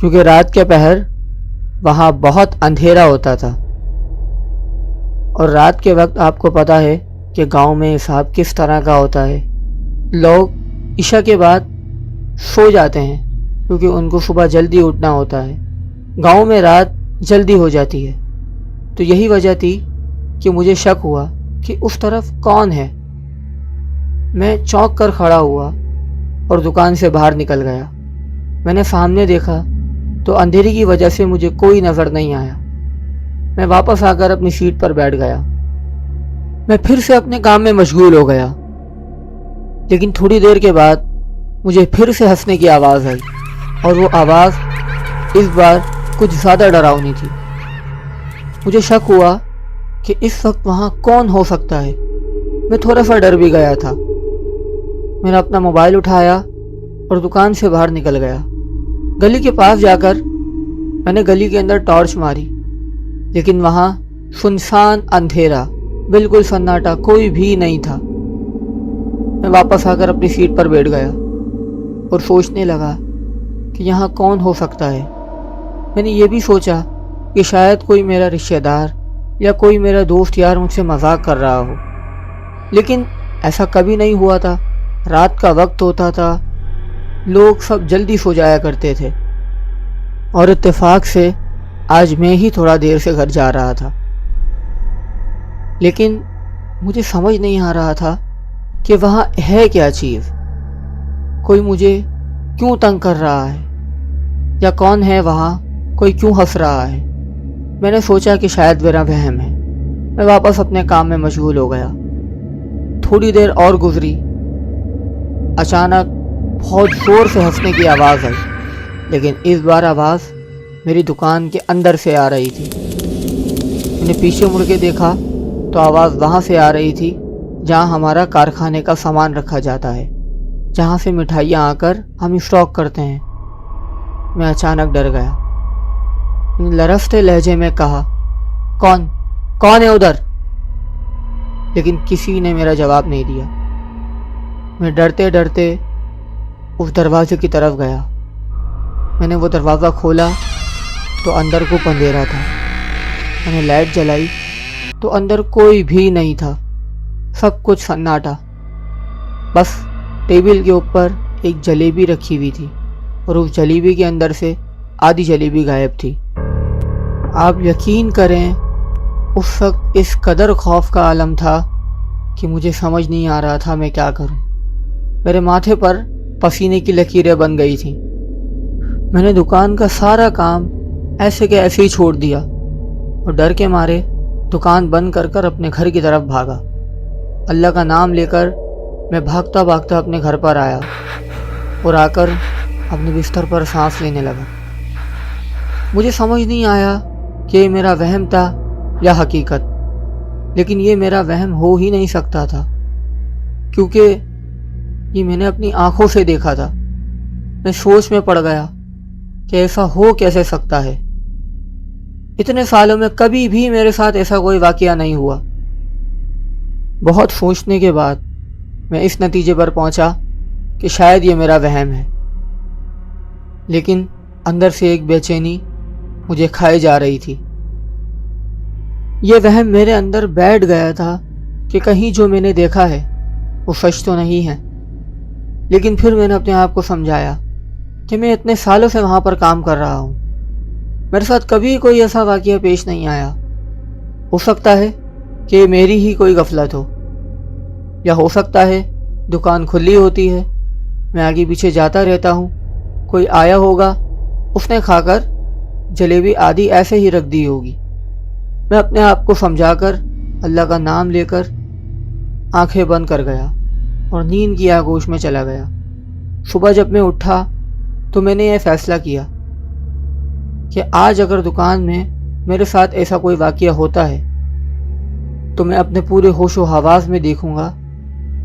کیونکہ رات کے پہر وہاں بہت اندھیرا ہوتا تھا، اور رات کے وقت آپ کو پتہ ہے کہ گاؤں میں حساب کس طرح کا ہوتا ہے۔ لوگ عشاء کے بعد سو جاتے ہیں کیونکہ ان کو صبح جلدی اٹھنا ہوتا ہے۔ گاؤں میں رات جلدی ہو جاتی ہے، تو یہی وجہ تھی کہ مجھے شک ہوا کہ اس طرف کون ہے۔ میں چونک کر کھڑا ہوا اور دکان سے باہر نکل گیا۔ میں نے سامنے دیکھا تو اندھیری کی وجہ سے مجھے کوئی نظر نہیں آیا۔ میں واپس آ کر اپنی سیٹ پر بیٹھ گیا۔ میں پھر سے اپنے کام میں مشغول ہو گیا، لیکن تھوڑی دیر کے بعد مجھے پھر سے ہنسنے کی آواز آئی، اور وہ آواز اس بار کچھ زیادہ ڈراؤنی تھی۔ مجھے شک ہوا کہ اس وقت وہاں کون ہو سکتا ہے۔ میں تھوڑا سا ڈر بھی گیا تھا۔ میں نے اپنا موبائل اٹھایا اور دکان سے باہر نکل گیا۔ گلی کے پاس جا کر میں نے گلی کے اندر ٹارچ ماری، لیکن وہاں سنسان اندھیرا، بالکل سناٹا، کوئی بھی نہیں تھا۔ میں واپس آ کر اپنی سیٹ پر بیٹھ گیا اور سوچنے لگا کہ یہاں کون ہو سکتا ہے۔ میں نے یہ بھی سوچا کہ شاید کوئی میرا رشتہ دار یا کوئی میرا دوست یار مجھ سے مذاق کر رہا ہو، لیکن ایسا کبھی نہیں ہوا تھا۔ رات کا وقت ہوتا تھا، لوگ سب جلدی سو جایا کرتے تھے، اور اتفاق سے آج میں ہی تھوڑا دیر سے گھر جا رہا تھا۔ لیکن مجھے سمجھ نہیں آ رہا تھا کہ وہاں ہے کیا چیز، کوئی مجھے کیوں تنگ کر رہا ہے، یا کون ہے وہاں، کوئی کیوں ہنس رہا ہے۔ میں نے سوچا کہ شاید میرا وہم ہے۔ میں واپس اپنے کام میں مشغول ہو گیا۔ تھوڑی دیر اور گزری، اچانک بہت زور سے ہنسنے کی آواز آئی، لیکن اس بار آواز میری دکان کے اندر سے آ رہی تھی۔ میں نے پیچھے مڑ کے دیکھا تو آواز وہاں سے آ رہی تھی جہاں ہمارا کارخانے کا سامان رکھا جاتا ہے، جہاں سے مٹھائیاں آ کر ہم اسٹاک کرتے ہیں۔ میں اچانک ڈر گیا۔ میں نے لرزتے لہجے میں کہا، کون ہے ادھر؟ لیکن کسی نے میرا جواب نہیں دیا۔ میں ڈرتے ڈرتے اس دروازے کی طرف گیا۔ میں نے وہ دروازہ کھولا تو اندر کو اندھیرا تھا۔ میں نے لائٹ جلائی تو اندر کوئی بھی نہیں تھا، سب کچھ سناٹا۔ بس ٹیبل کے اوپر ایک جلیبی رکھی ہوئی تھی، اور اس جلیبی کے اندر سے آدھی جلیبی غائب تھی۔ آپ یقین کریں، اس وقت اس قدر خوف کا عالم تھا کہ مجھے سمجھ نہیں آ رہا تھا میں کیا کروں۔ میرے ماتھے پر پسینے کی لکیریں بن گئی تھیں۔ میں نے دکان کا سارا کام ایسے کے ایسے ہی چھوڑ دیا، اور ڈر کے مارے دکان بند کر اپنے گھر کی طرف بھاگا۔ اللہ کا نام لے کر میں بھاگتا بھاگتا اپنے گھر پر آیا، اور آ کر اپنے بستر پر سانس لینے لگا۔ مجھے سمجھ نہیں آیا کہ یہ میرا وہم تھا یا حقیقت، لیکن یہ میرا وہم ہو ہی نہیں سکتا تھا، کیونکہ یہ میں نے اپنی آنکھوں سے دیکھا تھا۔ میں سوچ میں پڑ گیا کہ ایسا ہو کیسے سکتا ہے۔ اتنے سالوں میں کبھی بھی میرے ساتھ ایسا کوئی واقعہ نہیں ہوا۔ بہت سوچنے کے بعد میں اس نتیجے پر پہنچا کہ شاید یہ میرا وہم ہے، لیکن اندر سے ایک بے چینی مجھے کھائے جا رہی تھی۔ یہ وہم میرے اندر بیٹھ گیا تھا کہ کہیں جو میں نے دیکھا ہے وہ سچ تو نہیں ہے۔ لیکن پھر میں نے اپنے آپ کو سمجھایا کہ میں اتنے سالوں سے وہاں پر کام کر رہا ہوں، میرے ساتھ کبھی کوئی ایسا واقعہ پیش نہیں آیا۔ ہو سکتا ہے کہ میری ہی کوئی غفلت ہو، یا ہو سکتا ہے دکان کھلی ہوتی ہے، میں آگے پیچھے جاتا رہتا ہوں، کوئی آیا ہوگا، اس نے کھا کر جلیبی آدھی ایسے ہی رکھ دی ہوگی۔ میں اپنے آپ کو سمجھا کر اللہ کا نام لے کر آنکھیں بند کر گیا اور نیند کی آغوش میں چلا گیا۔ صبح جب میں اٹھا تو میں نے یہ فیصلہ کیا کہ آج اگر دکان میں میرے ساتھ ایسا کوئی واقعہ ہوتا ہے تو میں اپنے پورے ہوش و حواس میں دیکھوں گا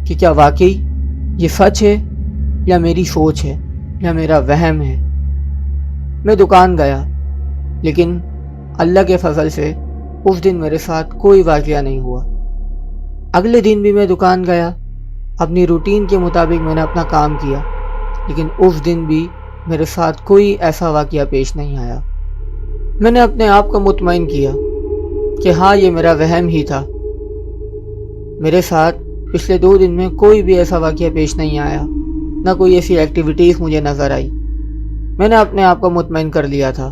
کہ کیا واقعی یہ سچ ہے یا میری سوچ ہے یا میرا وہم ہے۔ میں دکان گیا، لیکن اللہ کے فضل سے اس دن میرے ساتھ کوئی واقعہ نہیں ہوا۔ اگلے دن بھی میں دکان گیا، اپنی روٹین کے مطابق میں نے اپنا کام کیا، لیکن اس دن بھی میرے ساتھ کوئی ایسا واقعہ پیش نہیں آیا۔ میں نے اپنے آپ کو مطمئن کیا کہ ہاں یہ میرا وہم ہی تھا۔ میرے ساتھ پچھلے 2 دن میں کوئی بھی ایسا واقعہ پیش نہیں آیا، نہ کوئی ایسی ایکٹیویٹیز مجھے نظر آئی۔ میں نے اپنے آپ کو مطمئن کر لیا تھا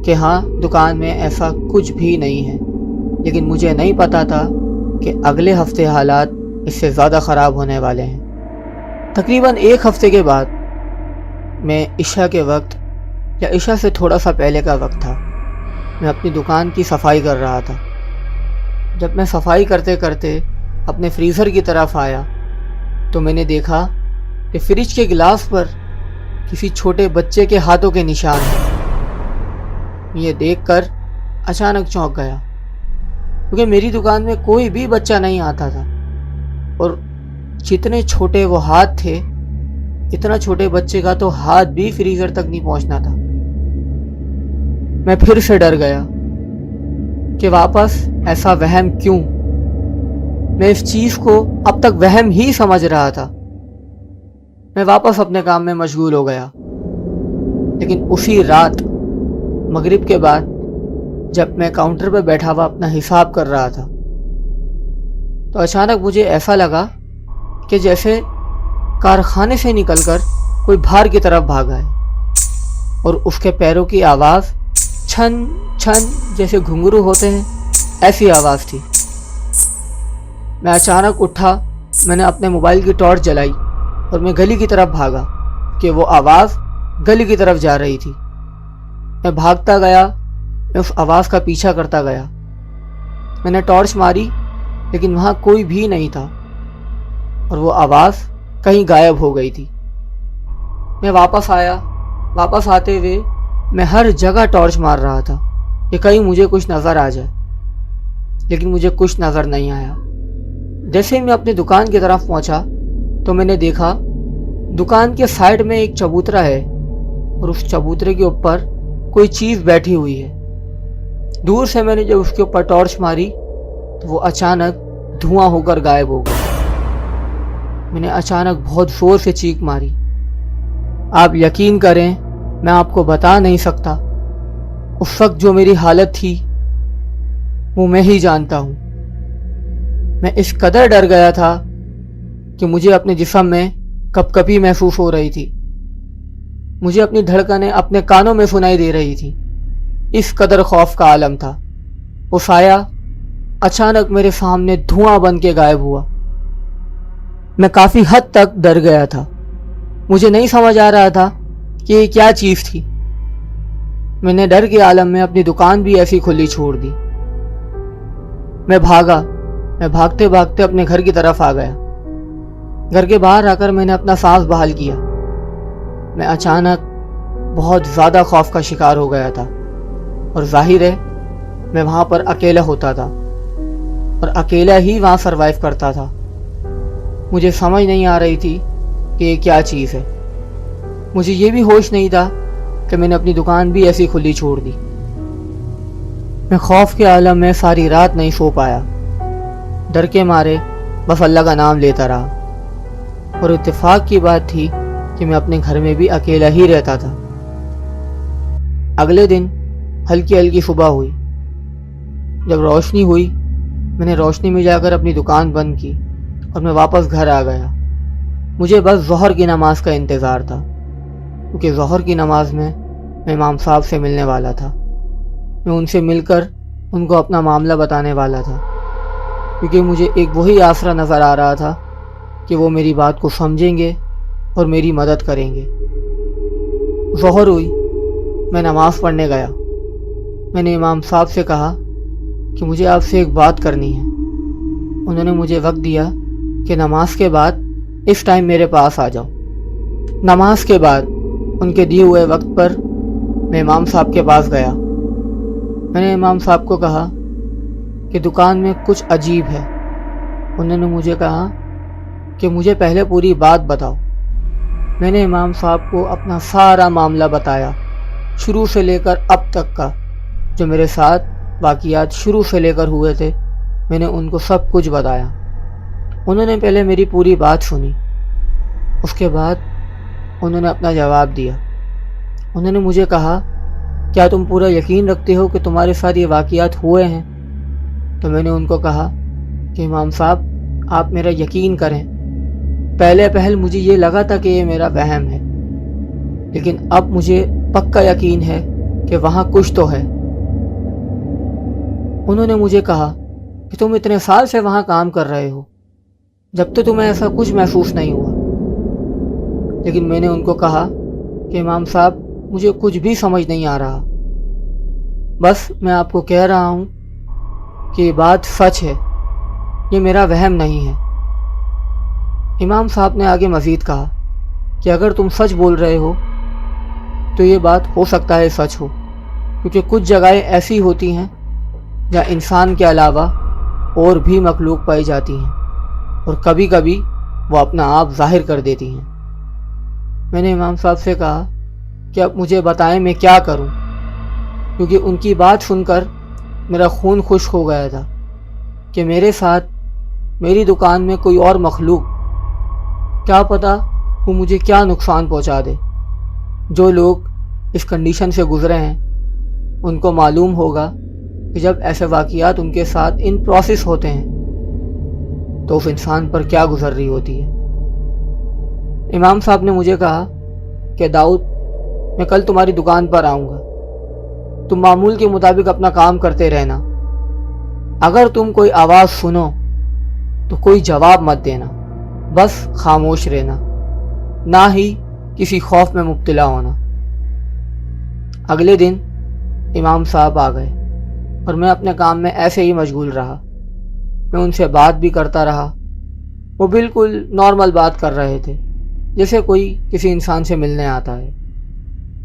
کہ ہاں دکان میں ایسا کچھ بھی نہیں ہے، لیکن مجھے نہیں پتا تھا کہ اگلے ہفتے حالات اس سے زیادہ خراب ہونے والے ہیں۔ تقریباً 1 ہفتے کے بعد میں عشاء کے وقت یا عشاء سے تھوڑا سا پہلے کا وقت تھا، میں اپنی دکان کی صفائی کر رہا تھا۔ جب میں صفائی کرتے کرتے اپنے فریزر کی طرف آیا تو میں نے دیکھا کہ فریج کے گلاس پر کسی چھوٹے بچے کے ہاتھوں کے نشان ہیں۔ یہ دیکھ کر اچانک چونک گیا، کیونکہ میری دکان میں کوئی بھی بچہ نہیں آتا تھا، اور جتنے چھوٹے وہ ہاتھ تھے، اتنا چھوٹے بچے کا تو ہاتھ بھی فریزر تک نہیں پہنچنا تھا۔ میں پھر سے ڈر گیا کہ واپس ایسا وہم کیوں؟ میں اس چیز کو اب تک وہم ہی سمجھ رہا تھا۔ میں واپس اپنے کام میں مشغول ہو گیا، لیکن اسی رات مغرب کے بعد جب میں کاؤنٹر پہ بیٹھا ہوا اپنا حساب کر رہا تھا تو اچانک مجھے ایسا لگا کہ جیسے کارخانے سے نکل کر کوئی باہر کی طرف بھاگا ہے، اور اس کے پیروں کی آواز چھن چھن جیسے گھنگرو ہوتے ہیں، ایسی آواز تھی۔ میں اچانک اٹھا، میں نے اپنے موبائل کی ٹارچ جلائی اور میں گلی کی طرف بھاگا کہ وہ آواز گلی کی طرف جا رہی تھی۔ میں بھاگتا گیا، میں اس آواز کا پیچھا کرتا گیا۔ میں نے ٹارچ ماری لیکن وہاں کوئی بھی نہیں تھا، اور وہ آواز کہیں غائب ہو گئی تھی۔ میں واپس آیا، واپس آتے ہوئے میں ہر جگہ ٹارچ مار رہا تھا کہ کہیں مجھے کچھ نظر آ جائے، لیکن مجھے کچھ نظر نہیں آیا۔ جیسے ہی میں اپنی دکان کی طرف پہنچا تو میں نے دیکھا دکان کے سائیڈ میں ایک چبوترا ہے، اور اس چبوترے کے اوپر کوئی چیز بیٹھی ہوئی ہے۔ دور سے میں نے جب اس کے اوپر ٹارچ ماری تو وہ اچانک دھواں ہو کر غائب ہو گئی۔ میں نے اچانک بہت زور سے چیخ ماری۔ آپ یقین کریں، میں آپ کو بتا نہیں سکتا اس وقت جو میری حالت تھی وہ میں ہی جانتا ہوں۔ میں اس قدر ڈر گیا تھا کہ مجھے اپنے جسم میں کپ کپی محسوس ہو رہی تھی، مجھے اپنی دھڑکنیں اپنے کانوں میں سنائی دے رہی تھی، اس قدر خوف کا عالم تھا۔ وہ سایہ اچانک میرے سامنے دھواں بن کے غائب ہوا۔ میں کافی حد تک ڈر گیا تھا، مجھے نہیں سمجھ آ رہا تھا کہ یہ کیا چیز تھی۔ میں نے ڈر کے عالم میں اپنی دکان بھی ایسی کھلی چھوڑ دی۔ میں بھاگا، میں بھاگتے بھاگتے اپنے گھر کی طرف آ گیا۔ گھر کے باہر آ کر میں نے اپنا سانس بحال کیا۔ میں اچانک بہت زیادہ خوف کا شکار ہو گیا تھا، اور ظاہر ہے میں وہاں پر اکیلا ہوتا تھا، اور اکیلا ہی وہاں سروائیو کرتا تھا۔ مجھے سمجھ نہیں آ رہی تھی کہ یہ کیا چیز ہے۔ مجھے یہ بھی ہوش نہیں تھا کہ میں نے اپنی دکان بھی ایسی کھلی چھوڑ دی۔ میں خوف کے عالم میں ساری رات نہیں سو پایا، ڈر کے مارے بس اللہ کا نام لیتا رہا، اور اتفاق کی بات تھی کہ میں اپنے گھر میں بھی اکیلا ہی رہتا تھا۔ اگلے دن ہلکی ہلکی صبح ہوئی۔ جب روشنی ہوئی میں نے روشنی میں جا کر اپنی دکان بند کی اور میں واپس گھر آ گیا۔ مجھے بس ظہر کی نماز کا انتظار تھا، کیونکہ ظہر کی نماز میں امام صاحب سے ملنے والا تھا۔ میں ان سے مل کر ان کو اپنا معاملہ بتانے والا تھا، کیونکہ مجھے ایک وہی آسرا نظر آ رہا تھا کہ وہ میری بات کو سمجھیں گے اور میری مدد کریں گے۔ ظہر ہوئی، میں نماز پڑھنے گیا۔ میں نے امام صاحب سے کہا کہ مجھے آپ سے ایک بات کرنی ہے۔ انہوں نے مجھے وقت دیا کہ نماز کے بعد اس ٹائم میرے پاس آ جاؤ۔ نماز کے بعد ان کے دیے ہوئے وقت پر میں امام صاحب کے پاس گیا۔ میں نے امام صاحب کو کہا کہ دکان میں کچھ عجیب ہے۔ انہوں نے مجھے کہا کہ مجھے پہلے پوری بات بتاؤ۔ میں نے امام صاحب کو اپنا سارا معاملہ بتایا، شروع سے لے کر اب تک کا جو میرے ساتھ واقعات شروع سے لے کر ہوئے تھے، میں نے ان کو سب کچھ بتایا۔ انہوں نے پہلے میری پوری بات سنی، اس کے بعد انہوں نے اپنا جواب دیا۔ انہوں نے مجھے کہا کیا تم پورا یقین رکھتے ہو کہ تمہارے ساتھ یہ واقعات ہوئے ہیں؟ تو میں نے ان کو کہا کہ امام صاحب آپ میرا یقین کریں، پہلے پہل مجھے یہ لگا تھا کہ یہ میرا وہم ہے، لیکن اب مجھے پکا یقین ہے کہ وہاں کچھ تو ہے۔ انہوں نے مجھے کہا کہ تم اتنے سال سے وہاں کام کر رہے ہو، جب تو تمہیں ایسا کچھ محسوس نہیں ہوا۔ لیکن میں نے ان کو کہا کہ امام صاحب مجھے کچھ بھی سمجھ نہیں آ رہا، بس میں آپ کو کہہ رہا ہوں کہ یہ بات سچ ہے، یہ میرا وہم نہیں ہے۔ امام صاحب نے آگے مزید کہا کہ اگر تم سچ بول رہے ہو تو یہ بات ہو سکتا ہے سچ ہو، کیونکہ کچھ جگہیں ایسی ہوتی ہیں جہاں انسان کے علاوہ اور بھی مخلوق پائی جاتی ہیں، اور کبھی کبھی وہ اپنا آپ ظاہر کر دیتی ہیں۔ میں نے امام صاحب سے کہا کہ اب مجھے بتائیں میں کیا کروں، کیونکہ ان کی بات سن کر میرا خون خشک ہو گیا تھا کہ میرے ساتھ میری دکان میں کوئی اور مخلوق، کیا پتہ وہ مجھے کیا نقصان پہنچا دے۔ جو لوگ اس کنڈیشن سے گزرے ہیں ان کو معلوم ہوگا کہ جب ایسے واقعات ان کے ساتھ ان پروسیس ہوتے ہیں تو اس انسان پر کیا گزر رہی ہوتی ہے۔ امام صاحب نے مجھے کہا کہ داؤد میں کل تمہاری دکان پر آؤں گا، تم معمول کے مطابق اپنا کام کرتے رہنا، اگر تم کوئی آواز سنو تو کوئی جواب مت دینا، بس خاموش رہنا، نہ ہی کسی خوف میں مبتلا ہونا۔ اگلے دن امام صاحب آ گئے اور میں اپنے کام میں ایسے ہی مشغول رہا۔ میں ان سے بات بھی کرتا رہا، وہ بالکل نارمل بات کر رہے تھے جیسے کوئی کسی انسان سے ملنے آتا ہے۔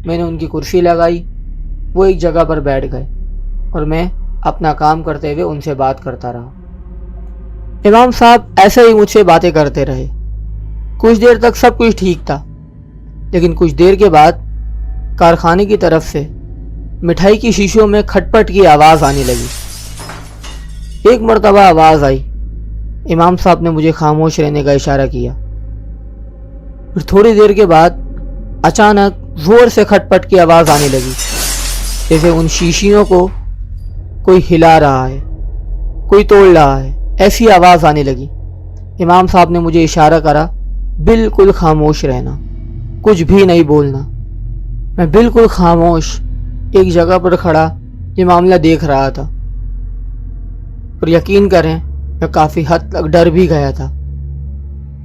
میں نے ان کی کرسی لگائی، وہ ایک جگہ پر بیٹھ گئے اور میں اپنا کام کرتے ہوئے ان سے بات کرتا رہا۔ امام صاحب ایسے ہی مجھ سے باتیں کرتے رہے۔ کچھ دیر تک سب کچھ ٹھیک تھا، لیکن کچھ دیر کے بعد کارخانے کی طرف سے مٹھائی کی شیشوں میں کھٹ پٹ کی آواز آنے لگی۔ ایک مرتبہ آواز آئی، امام صاحب نے مجھے خاموش رہنے کا اشارہ کیا۔ پھر تھوڑی دیر کے بعد اچانک زور سے کھٹ پٹ کی آواز آنے لگی، جیسے ان شیشیوں کو کوئی ہلا رہا ہے، کوئی توڑ رہا ہے، ایسی آواز آنے لگی۔ امام صاحب نے مجھے اشارہ کرا بالکل خاموش رہنا، کچھ بھی نہیں بولنا۔ میں بالکل خاموش ایک جگہ پر کھڑا یہ معاملہ دیکھ رہا تھا، اور یقین کریں میں کافی حد تک ڈر بھی گیا تھا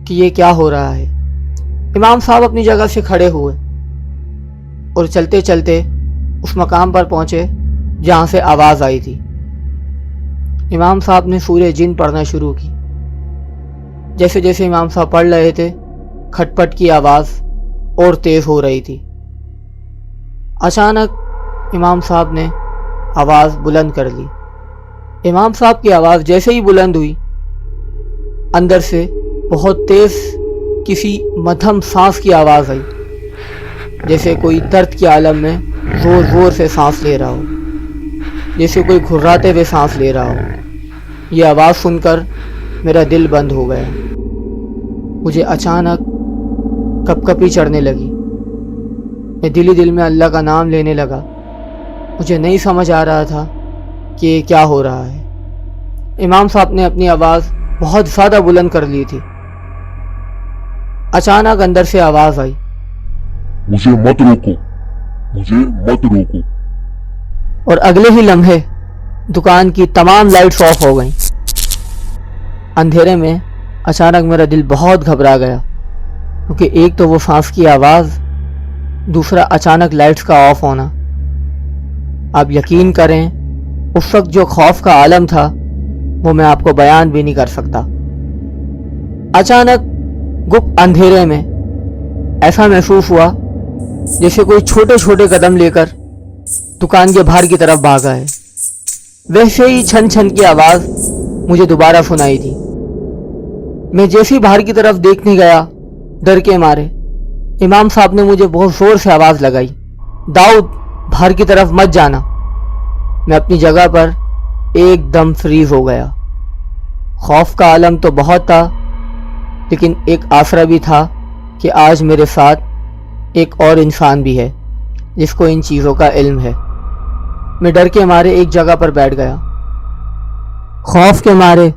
کہ یہ کیا ہو رہا ہے۔ امام صاحب اپنی جگہ سے کھڑے ہوئے اور چلتے چلتے اس مقام پر پہنچے جہاں سے آواز آئی تھی۔ امام صاحب نے سورہ جن پڑھنا شروع کی۔ جیسے جیسے امام صاحب پڑھ رہے تھے کھٹ پٹ کی آواز اور تیز ہو رہی تھی۔ اچانک امام صاحب نے آواز بلند کر لی۔ امام صاحب کی آواز جیسے ہی بلند ہوئی، اندر سے بہت تیز کسی مدھم سانس کی آواز آئی، جیسے کوئی درد کے عالم میں زور زور سے سانس لے رہا ہو، جیسے کوئی گھراتے ہوئے سانس لے رہا ہو۔ یہ آواز سن کر میرا دل بند ہو گیا، مجھے اچانک کپ کپی چڑھنے لگی۔ میں دل ہی دل میں اللہ کا نام لینے لگا۔ مجھے نہیں سمجھ آ رہا تھا کہ یہ کیا ہو رہا ہے۔ امام صاحب نے اپنی آواز بہت زیادہ بلند کر لی تھی۔ اچانک اندر سے آواز آئی، مجھے مت روکو، مجھے مت روکو۔ اور اگلے ہی لمحے دکان کی تمام لائٹس آف ہو گئیں۔ اندھیرے میں اچانک میرا دل بہت گھبرا گیا، کیونکہ ایک تو وہ سانس کی آواز، دوسرا اچانک لائٹس کا آف ہونا۔ آپ یقین کریں اس وقت جو خوف کا عالم تھا وہ میں آپ کو بیان بھی نہیں کر سکتا۔ اچانک گپ اندھیرے میں ایسا محسوس ہوا جیسے کوئی چھوٹے چھوٹے قدم لے کر دکان کے باہر کی طرف بھاگا ہے۔ ویسے ہی چھن چھن کی آواز مجھے دوبارہ سنائی دی۔ میں جیسے باہر کی طرف دیکھنے گیا ڈر کے مارے، امام صاحب نے مجھے بہت زور سے آواز لگائی، داؤد باہر کی طرف مت جانا۔ میں اپنی جگہ پر ایک دم فریز ہو گیا۔ خوف کا عالم تو بہت تھا، لیکن ایک آسرا بھی تھا کہ آج میرے ساتھ ایک اور انسان بھی ہے جس کو ان چیزوں کا علم ہے۔ میں ڈر کے مارے ایک جگہ پر بیٹھ گیا۔ خوف کے مارے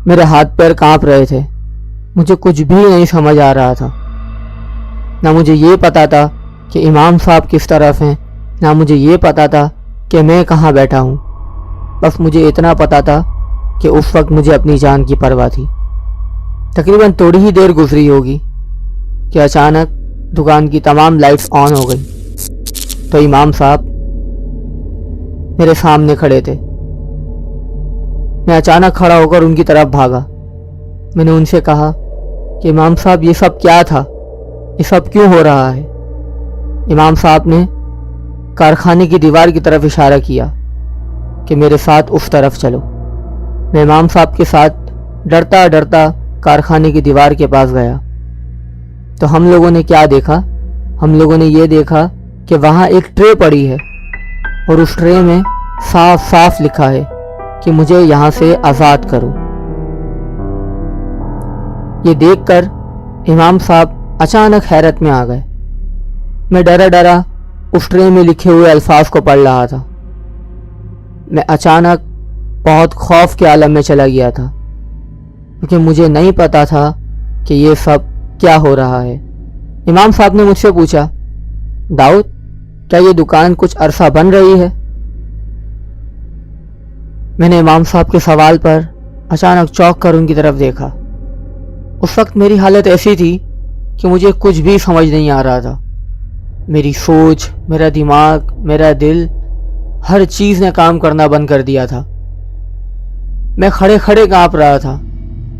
میرے ہاتھ پیر کانپ رہے تھے۔ مجھے کچھ بھی نہیں سمجھ آ رہا تھا۔ نہ مجھے یہ پتا تھا کہ امام صاحب کس طرف ہیں، نہ مجھے یہ پتا تھا کہ میں کہاں بیٹھا ہوں۔ بس مجھے اتنا پتا تھا کہ اس وقت مجھے اپنی جان کی پرواہ تھی۔ تقریباً تھوڑی ہی دیر گزری ہوگی کہ اچانک دکان کی تمام لائٹس آن ہو گئی تو امام صاحب میرے سامنے کھڑے تھے۔ میں اچانک کھڑا ہو کر ان کی طرف بھاگا۔ میں نے ان سے کہا کہ امام صاحب یہ سب کیا تھا، یہ سب کیوں ہو رہا ہے؟ امام صاحب نے کارخانے کی دیوار کی طرف اشارہ کیا کہ میرے ساتھ اس طرف چلو۔ میں امام صاحب کے ساتھ ڈرتا ڈرتا کارخانے کی دیوار کے پاس گیا تو ہم لوگوں نے کیا دیکھا؟ ہم لوگوں نے یہ دیکھا کہ وہاں ایک ٹرے پڑی ہے اور اس ٹرے میں صاف صاف لکھا ہے کہ مجھے یہاں سے آزاد کرو۔ یہ دیکھ کر امام صاحب اچانک حیرت میں آ گئے۔ میں ڈرا ڈرا اس ٹرے میں لکھے ہوئے الفاظ کو پڑھ رہا تھا۔ میں اچانک بہت خوف کے عالم میں چلا گیا تھا کیونکہ مجھے نہیں پتا تھا کہ یہ سب کیا ہو رہا ہے۔ امام صاحب نے مجھ سے پوچھا، داؤد کیا یہ دکان کچھ عرصہ بن رہی ہے؟ میں نے امام صاحب کے سوال پر اچانک چونک کر ان کی طرف دیکھا۔ اس وقت میری حالت ایسی تھی کہ مجھے کچھ بھی سمجھ نہیں آ رہا تھا۔ میری سوچ، میرا دماغ، میرا دل، ہر چیز نے کام کرنا بند کر دیا تھا۔ میں کھڑے کھڑے کانپ رہا تھا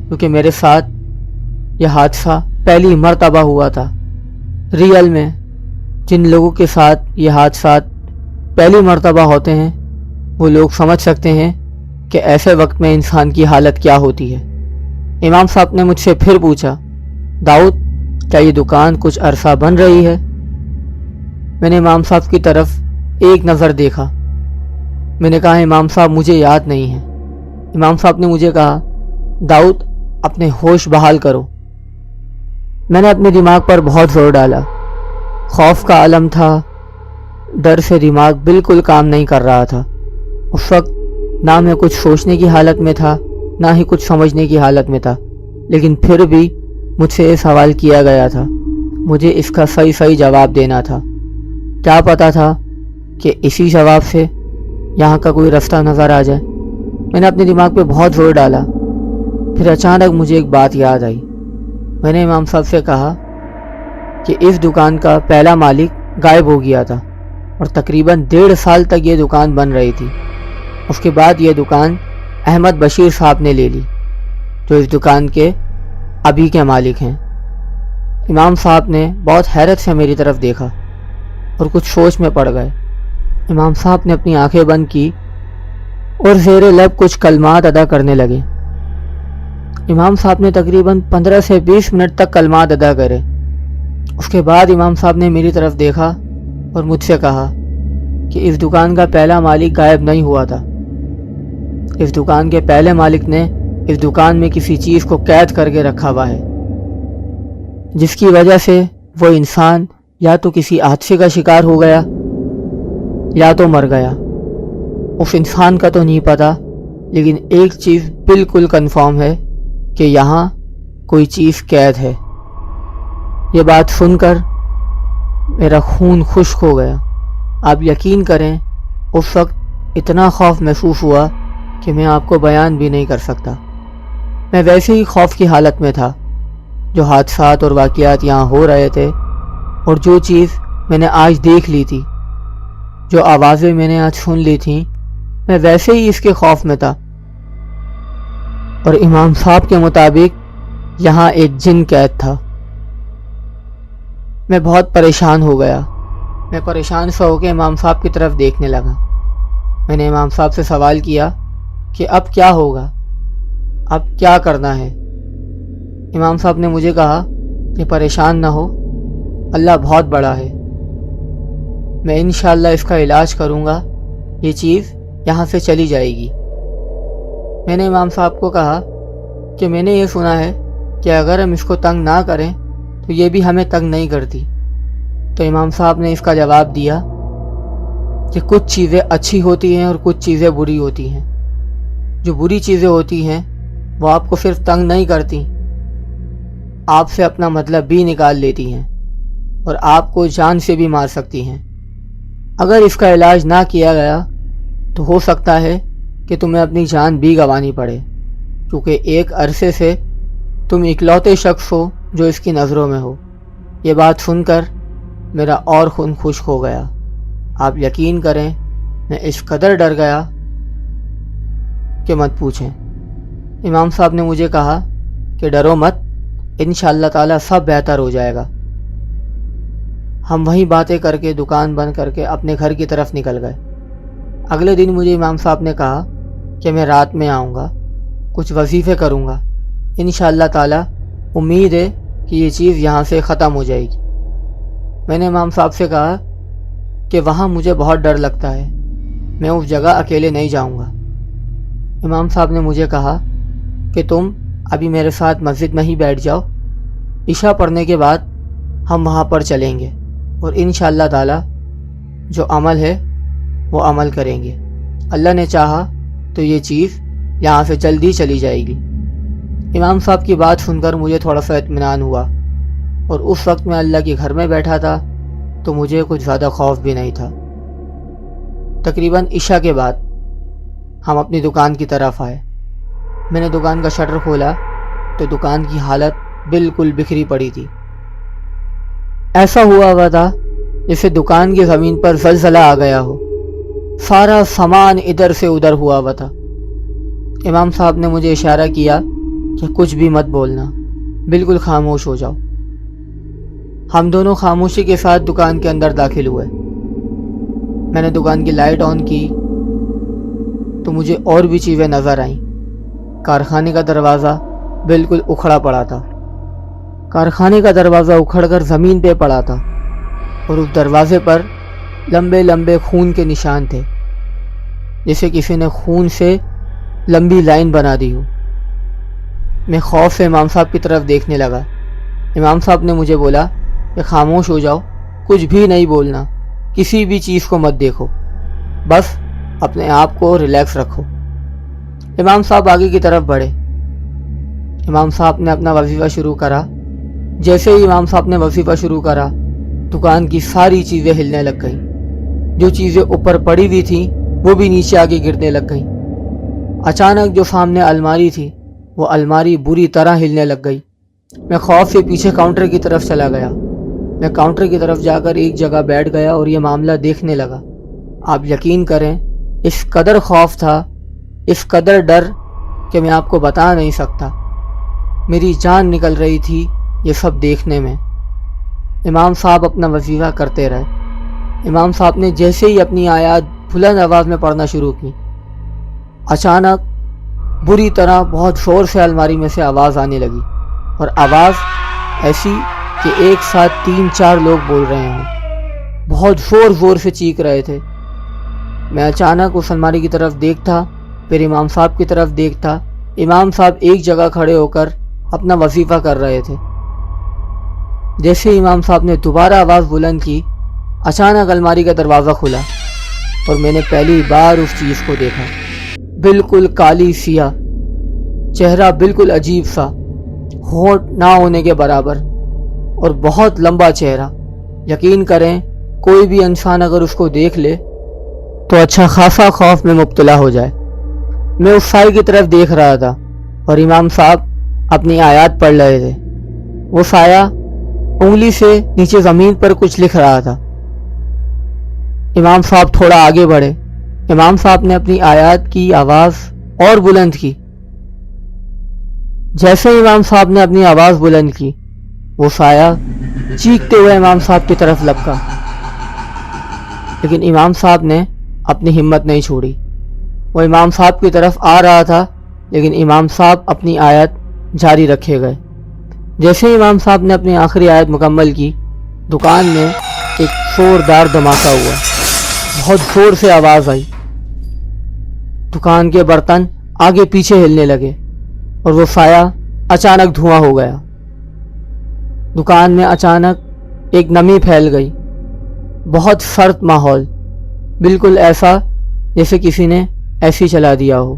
کیونکہ میرے ساتھ یہ حادثہ پہلی مرتبہ ہوا تھا۔ ریئل میں جن لوگوں کے ساتھ یہ حادثات پہلی مرتبہ ہوتے ہیں وہ لوگ سمجھ سکتے ہیں کہ ایسے وقت میں انسان کی حالت کیا ہوتی ہے۔ امام صاحب نے مجھ سے پھر پوچھا، داؤد کیا یہ دکان کچھ عرصہ بن رہی ہے؟ میں نے امام صاحب کی طرف ایک نظر دیکھا۔ میں نے کہا، امام صاحب مجھے یاد نہیں ہے۔ امام صاحب نے مجھے کہا، داؤد اپنے ہوش بحال کرو۔ میں نے اپنے دماغ پر بہت زور ڈالا۔ خوف کا عالم تھا، ڈر سے دماغ بالکل کام نہیں کر رہا تھا۔ اس وقت نہ میں کچھ سوچنے کی حالت میں تھا نہ ہی کچھ سمجھنے کی حالت میں تھا، لیکن پھر بھی مجھ سے یہ سوال کیا گیا تھا، مجھے اس کا صحیح جواب دینا تھا۔ کیا پتا تھا کہ اسی جواب سے یہاں کا کوئی رستہ نظر آ جائے۔ میں نے اپنے دماغ پہ بہت زور ڈالا۔ پھر اچانک مجھے ایک بات یاد آئی۔ میں نے امام صاحب سے کہا کہ اس دکان کا پہلا مالک غائب ہو گیا تھا اور تقریباً 1.5 سال تک یہ دکان بن رہی تھی۔ اس کے بعد یہ دکان احمد بشیر صاحب نے لے لی، جو اس دکان کے ابھی کے مالک ہیں۔ امام صاحب نے بہت حیرت سے میری طرف دیکھا اور کچھ سوچ میں پڑ گئے۔ امام صاحب نے اپنی آنکھیں بند کی اور زیر لب کچھ کلمات ادا کرنے لگے۔ امام صاحب نے تقریباً 15 سے 20 منٹ تک کلمات ادا کرے۔ اس کے بعد امام صاحب نے میری طرف دیکھا اور مجھ سے کہا کہ اس دکان کا پہلا مالک غائب نہیں ہوا تھا۔ اس دکان کے پہلے مالک نے اس دکان میں کسی چیز کو قید کر کے رکھا ہوا ہے، جس کی وجہ سے وہ انسان یا تو کسی حادثے کا شکار ہو گیا یا تو مر گیا۔ اس انسان کا تو نہیں پتا، لیکن ایک چیز بالکل کنفرم ہے کہ یہاں کوئی چیز قید ہے۔ یہ بات سن کر میرا خون خشک ہو گیا۔ آپ یقین کریں، اس وقت اتنا خوف محسوس ہوا کہ میں آپ کو بیان بھی نہیں کر سکتا۔ میں ویسے ہی خوف کی حالت میں تھا۔ جو حادثات اور واقعات یہاں ہو رہے تھے اور جو چیز میں نے آج دیکھ لی تھی، جو آوازیں میں نے آج سن لی تھیں، میں ویسے ہی اس کے خوف میں تھا۔ اور امام صاحب کے مطابق یہاں ایک جن قید تھا۔ میں بہت پریشان ہو گیا۔ میں پریشان سا ہو کے امام صاحب کی طرف دیکھنے لگا۔ میں نے امام صاحب سے سوال کیا کہ اب کیا ہوگا، اب کیا کرنا ہے؟ امام صاحب نے مجھے کہا کہ پریشان نہ ہو، اللہ بہت بڑا ہے، میں انشاءاللہ اس کا علاج کروں گا، یہ چیز یہاں سے چلی جائے گی۔ میں نے امام صاحب کو کہا کہ میں نے یہ سنا ہے کہ اگر ہم اس کو تنگ نہ کریں تو یہ بھی ہمیں تنگ نہیں کرتی۔ تو امام صاحب نے اس کا جواب دیا کہ کچھ چیزیں اچھی ہوتی ہیں اور کچھ چیزیں بری ہوتی ہیں۔ جو بری چیزیں ہوتی ہیں وہ آپ کو صرف تنگ نہیں کرتی، آپ سے اپنا مطلب بھی نکال لیتی ہیں اور آپ کو جان سے بھی مار سکتی ہیں۔ اگر اس کا علاج نہ کیا گیا تو ہو سکتا ہے کہ تمہیں اپنی جان بھی گنوانی پڑے، کیونکہ ایک عرصے سے تم اکلوتے شخص ہو جو اس کی نظروں میں ہو۔ یہ بات سن کر میرا اور خون خشک ہو گیا۔ آپ یقین کریں میں اس قدر ڈر گیا کہ مت پوچھیں۔ امام صاحب نے مجھے کہا کہ ڈرو مت، انشاءاللہ تعالی سب بہتر ہو جائے گا۔ ہم وہیں باتیں کر کے دکان بند کر کے اپنے گھر کی طرف نکل گئے۔ اگلے دن مجھے امام صاحب نے کہا کہ میں رات میں آؤں گا، کچھ وظیفے کروں گا، انشاءاللہ تعالی امید ہے کہ یہ چیز یہاں سے ختم ہو جائے گی۔ میں نے امام صاحب سے کہا کہ وہاں مجھے بہت ڈر لگتا ہے، میں اس جگہ اکیلے نہیں جاؤں گا۔ امام صاحب نے مجھے کہا کہ تم ابھی میرے ساتھ مسجد میں ہی بیٹھ جاؤ، عشاء پڑھنے کے بعد ہم وہاں پر چلیں گے اور انشاءاللہ تعالی جو عمل ہے وہ عمل کریں گے۔ اللہ نے چاہا تو یہ چیز یہاں سے جلدی چلی جائے گی۔ امام صاحب کی بات سن کر مجھے تھوڑا سا اطمینان ہوا، اور اس وقت میں اللہ کے گھر میں بیٹھا تھا تو مجھے کچھ زیادہ خوف بھی نہیں تھا۔ تقریباً عشاء کے بعد ہم اپنی دکان کی طرف آئے۔ میں نے دکان کا شٹر کھولا تو دکان کی حالت بالکل بکھری پڑی تھی۔ ایسا ہوا تھا جیسے دکان کی زمین پر زلزلہ آ گیا ہو، سارا سامان ادھر سے ادھر ہوا تھا۔ امام صاحب نے مجھے اشارہ کیا کہ کچھ بھی مت بولنا، بالکل خاموش ہو جاؤ۔ ہم دونوں خاموشی کے ساتھ دکان کے اندر داخل ہوئے۔ میں نے دکان کی لائٹ آن کی تو مجھے اور بھی چیزیں نظر آئیں۔ کارخانے کا دروازہ بالکل اکھڑا پڑا تھا، کارخانے کا دروازہ اکھڑ کر زمین پہ پڑا تھا، اور اس دروازے پر لمبے لمبے خون کے نشان تھے، جیسے کسی نے خون سے لمبی لائن بنا دی ہو۔ میں خوف سے امام صاحب کی طرف دیکھنے لگا۔ امام صاحب نے مجھے بولا کہ خاموش ہو جاؤ، کچھ بھی نہیں بولنا، کسی بھی چیز کو مت دیکھو، بس اپنے آپ کو ریلیکس رکھو۔ امام صاحب آگے کی طرف بڑھے۔ امام صاحب نے اپنا وظیفہ شروع کرا۔ جیسے ہی امام صاحب نے وظیفہ شروع کرا، دکان کی ساری چیزیں ہلنے لگ گئیں۔ جو چیزیں اوپر پڑی ہوئی تھیں وہ بھی نیچے آگے گرنے لگ گئیں۔ اچانک جو سامنے الماری تھی وہ الماری بری طرح ہلنے لگ گئی۔ میں خوف سے پیچھے کاؤنٹر کی طرف چلا گیا۔ میں کاؤنٹر کی طرف جا کر ایک جگہ بیٹھ گیا اور یہ معاملہ دیکھنے لگا۔ آپ یقین کریں اس قدر خوف تھا، اس قدر ڈر کہ میں آپ کو بتا نہیں سکتا۔ میری جان نکل رہی تھی یہ سب دیکھنے میں۔ امام صاحب اپنا وظیفہ کرتے رہے۔ امام صاحب نے جیسے ہی اپنی آیات بلند آواز میں پڑھنا شروع کی، اچانک بری طرح بہت زور سے الماری میں سے آواز آنے لگی، اور آواز ایسی کہ ایک ساتھ 3-4 لوگ بول رہے ہوں، بہت زور زور سے چیخ رہے تھے۔ میں اچانک اس الماری کی طرف دیکھتا، پھر امام صاحب کی طرف دیکھتا۔ امام صاحب ایک جگہ کھڑے ہو کر اپنا وظیفہ کر رہے تھے۔ جیسے امام صاحب نے دوبارہ آواز بلند کی، اچانک الماری کا دروازہ کھلا اور میں نے پہلی بار اس چیز کو دیکھا۔ بالکل کالی سیاہ، چہرہ بالکل عجیب سا، ہونٹ نہ ہونے کے برابر، اور بہت لمبا چہرہ۔ یقین کریں کوئی بھی انسان اگر اس کو دیکھ لے تو اچھا خاصا خوف میں مبتلا ہو جائے۔ میں اس سائے کی طرف دیکھ رہا تھا اور امام صاحب اپنی آیات پڑھ رہے تھے۔ وہ سایہ انگلی سے نیچے زمین پر کچھ لکھ رہا تھا۔ امام صاحب تھوڑا آگے بڑھے۔ امام صاحب نے اپنی آیات کی آواز اور بلند کی۔ جیسے امام صاحب نے اپنی آواز بلند کی، وہ سایہ چیختے ہوئے امام صاحب کی طرف لپکا، لیکن امام صاحب نے اپنی ہمت نہیں چھوڑی۔ وہ امام صاحب کی طرف آ رہا تھا، لیکن امام صاحب اپنی آیت جاری رکھے گئے۔ جیسے امام صاحب نے اپنی آخری آیت مکمل کی، دکان میں ایک زوردار دھماکہ ہوا، بہت زور سے آواز آئی۔ دکان کے برتن آگے پیچھے ہلنے لگے اور وہ سایہ اچانک دھواں ہو گیا۔ دکان میں اچانک ایک نمی پھیل گئی بہت سرد ماحول، بالکل ایسا جیسے کسی نے ایسی چلا دیا ہو۔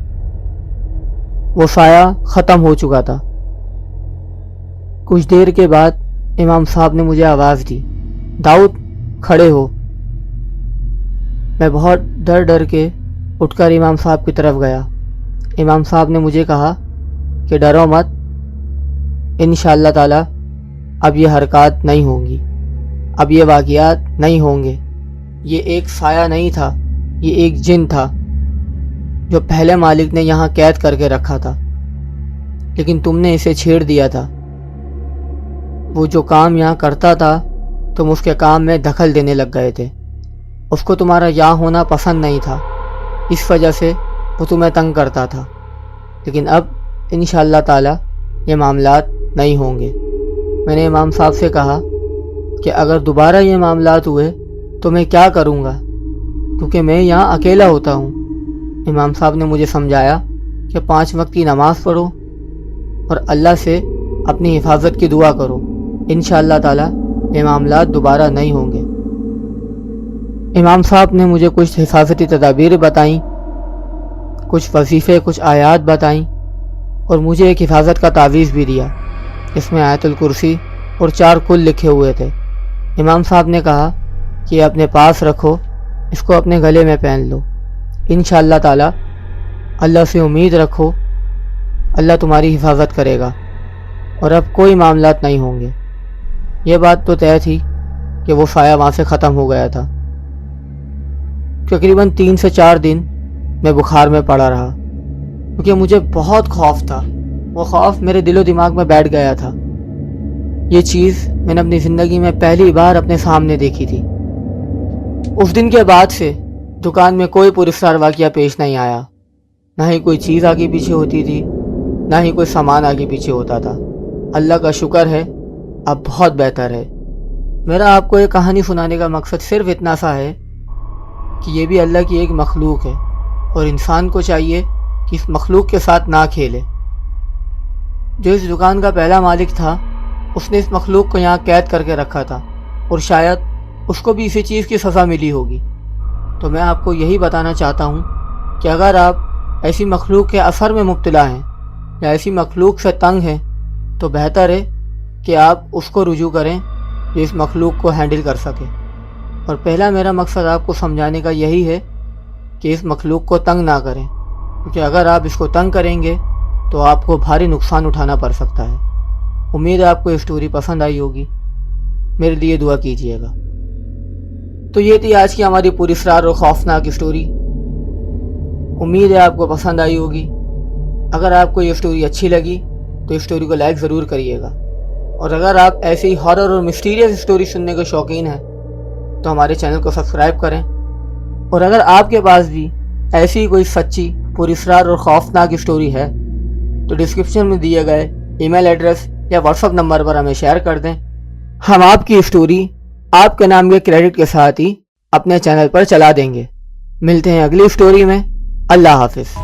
وہ سایہ ختم ہو چکا تھا۔ کچھ دیر کے بعد امام صاحب نے مجھے آواز دی، داؤد کھڑے ہو۔ میں بہت ڈر کے اٹھ کر امام صاحب کی طرف گیا۔ امام صاحب نے مجھے کہا کہ ڈرو مت، انشاءاللہ تعالی اب یہ حرکات نہیں ہوں گی، اب یہ واقعات نہیں ہوں گے۔ یہ ایک سایہ نہیں تھا، یہ ایک جن تھا جو پہلے مالک نے یہاں قید کر کے رکھا تھا، لیکن تم نے اسے چھیڑ دیا تھا۔ وہ جو کام یہاں کرتا تھا تم اس کے کام میں دخل دینے لگ گئے تھے۔ اس کو تمہارا یہاں ہونا پسند نہیں تھا، اس وجہ سے وہ تمہیں تنگ کرتا تھا، لیکن اب انشاءاللہ تعالی یہ معاملات نہیں ہوں گے۔ میں نے امام صاحب سے کہا کہ اگر دوبارہ یہ معاملات ہوئے تو میں کیا کروں گا، کیونکہ میں یہاں اکیلا ہوتا ہوں۔ امام صاحب نے مجھے سمجھایا کہ 5 وقت کی نماز پڑھو اور اللہ سے اپنی حفاظت کی دعا کرو، انشاءاللہ تعالی یہ معاملات دوبارہ نہیں ہوں گے۔ امام صاحب نے مجھے کچھ حفاظتی تدابیر بتائیں، کچھ وظیفے، کچھ آیات بتائیں، اور مجھے ایک حفاظت کا تعویذ بھی دیا، اس میں آیت الکرسی اور 4 کل لکھے ہوئے تھے۔ امام صاحب نے کہا کہ یہ اپنے پاس رکھو، اس کو اپنے گلے میں پہن لو، انشاءاللہ تعالی اللہ سے امید رکھو، اللہ تمہاری حفاظت کرے گا اور اب کوئی معاملات نہیں ہوں گے۔ یہ بات تو طے تھی کہ وہ سایہ وہاں سے ختم ہو گیا تھا۔ تقریباً 3 سے 4 دن میں بخار میں پڑا رہا، کیونکہ مجھے بہت خوف تھا۔ وہ خوف میرے دل و دماغ میں بیٹھ گیا تھا۔ یہ چیز میں نے اپنی زندگی میں پہلی بار اپنے سامنے دیکھی تھی۔ اس دن کے بعد سے دکان میں کوئی پراسرار واقعہ پیش نہیں آیا، نہ ہی کوئی چیز آگے پیچھے ہوتی تھی، نہ ہی کوئی سامان آگے پیچھے ہوتا تھا۔ اللہ کا شکر ہے اب بہت بہتر ہے۔ میرا آپ کو یہ کہانی سنانے کا مقصد صرف اتنا سا ہے کہ یہ بھی اللہ کی ایک مخلوق ہے اور انسان کو چاہیے کہ اس مخلوق کے ساتھ نہ کھیلے۔ جو اس دکان کا پہلا مالک تھا اس نے اس مخلوق کو یہاں قید کر کے رکھا تھا، اور شاید اس کو بھی اسی چیز کی سزا ملی ہوگی۔ تو میں آپ کو یہی بتانا چاہتا ہوں کہ اگر آپ ایسی مخلوق کے اثر میں مبتلا ہیں یا ایسی مخلوق سے تنگ ہیں تو بہتر ہے کہ آپ اس کو رجوع کریں جو اس مخلوق کو ہینڈل کر سکے۔ اور پہلا میرا مقصد آپ کو سمجھانے کا یہی ہے کہ اس مخلوق کو تنگ نہ کریں، کیونکہ اگر آپ اس کو تنگ کریں گے تو آپ کو بھاری نقصان اٹھانا پڑ سکتا ہے۔ امید ہے آپ کو یہ سٹوری پسند آئی ہوگی، میرے لیے دعا کیجیے گا۔ تو یہ تھی آج کی ہماری پراسرار اور خوفناک سٹوری۔ امید ہے آپ کو پسند آئی ہوگی۔ اگر آپ کو یہ سٹوری اچھی لگی تو اس سٹوری کو لائک ضرور کریے گا، اور اگر آپ ایسی ہارر اور مسٹیریس سٹوری سننے کے شوقین ہیں تو ہمارے چینل کو سبسکرائب کریں۔ اور اگر آپ کے پاس بھی ایسی کوئی سچی پراسرار اور خوفناک سٹوری ہے تو ڈسکرپشن میں دیے گئے ای میل ایڈریس یا واٹس ایپ نمبر پر ہمیں شیئر کر دیں۔ ہم آپ کی سٹوری آپ کے نام کے کریڈٹ کے ساتھ ہی اپنے چینل پر چلا دیں گے۔ ملتے ہیں اگلی سٹوری میں۔ اللہ حافظ۔